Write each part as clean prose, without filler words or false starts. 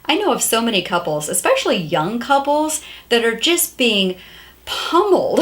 I know of so many couples, especially young couples, that are just being pummeled,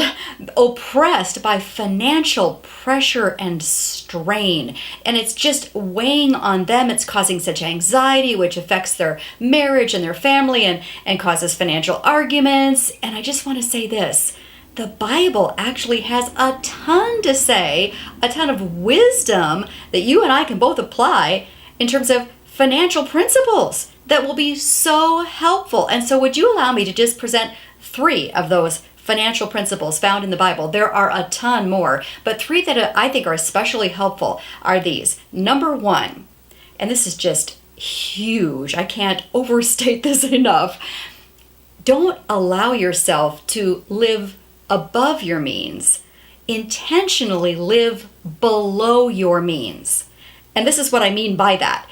oppressed by financial pressure and strain. And it's just weighing on them. It's causing such anxiety, which affects their marriage and their family and causes financial arguments. And I just want to say this. The Bible actually has a ton to say, a ton of wisdom that you and I can both apply in terms of financial principles that will be so helpful. And so would you allow me to just present 3 of those financial principles found in the Bible? There are a ton more, but 3 that I think are especially helpful are these. Number 1, and this is just huge, I can't overstate this enough. Don't allow yourself to live above your means. Intentionally live below your means. And this is what I mean by that.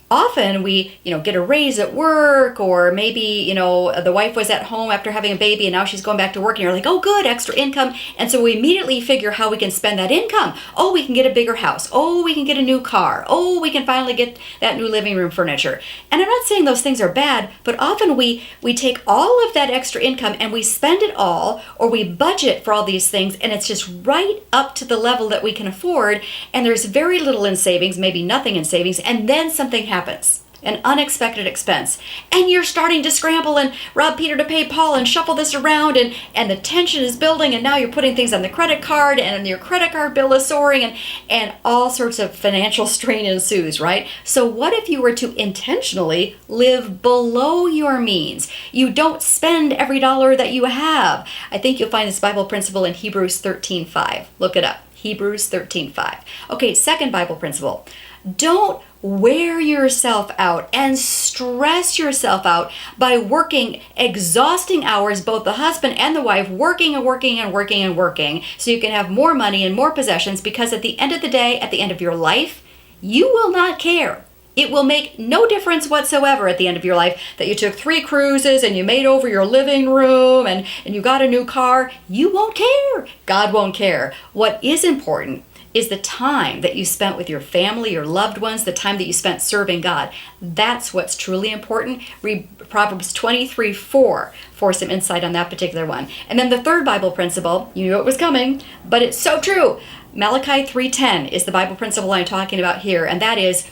Often we, get a raise at work, or maybe, the wife was at home after having a baby and now she's going back to work and you're like, oh, good, extra income. And so we immediately figure how we can spend that income. Oh, we can get a bigger house. Oh, we can get a new car. Oh, we can finally get that new living room furniture. And I'm not saying those things are bad, but often we take all of that extra income and we spend it all, or we budget for all these things, and it's just right up to the level that we can afford. And there's very little in savings, maybe nothing in savings. And then something happens, an unexpected expense, and you're starting to scramble and rob Peter to pay Paul and shuffle this around, and the tension is building, and now you're putting things on the credit card, and your credit card bill is soaring, and all sorts of financial strain ensues, right? So what if you were to intentionally live below your means? You don't spend every dollar that you have. I think you'll find this Bible principle in Hebrews 13:5. Look it up. Hebrews 13:5. Okay, second Bible principle. Don't wear yourself out and stress yourself out by working exhausting hours, both the husband and the wife, working and working and working and working, so you can have more money and more possessions, because at the end of the day, at the end of your life, you will not care. It will make no difference whatsoever at the end of your life that you took 3 cruises and you made over your living room and you got a new car. You won't care. God won't care. What is important is the time that you spent with your family, your loved ones, the time that you spent serving God. That's what's truly important. Read Proverbs 23:4 for some insight on that particular one. And then the third Bible principle, you knew it was coming, but it's so true. Malachi 3:10 is the Bible principle I'm talking about here, and that is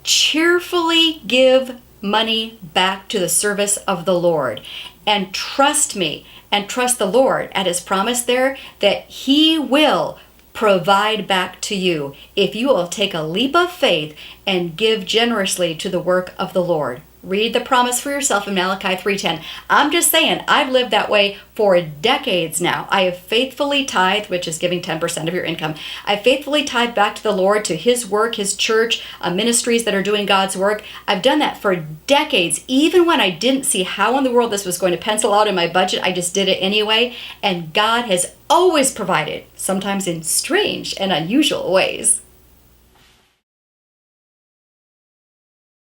cheerfully give money back to the service of the Lord. And trust me, and trust the Lord at His promise there that He will provide back to you if you will take a leap of faith and give generously to the work of the Lord. Read the promise for yourself in Malachi 3:10. I'm just saying, I've lived that way for decades now. I have faithfully tithed, which is giving 10% of your income. I faithfully tithed back to the Lord, to His work, His church, ministries that are doing God's work. I've done that for decades. Even when I didn't see how in the world this was going to pencil out in my budget, I just did it anyway. And God has always provided, sometimes in strange and unusual ways.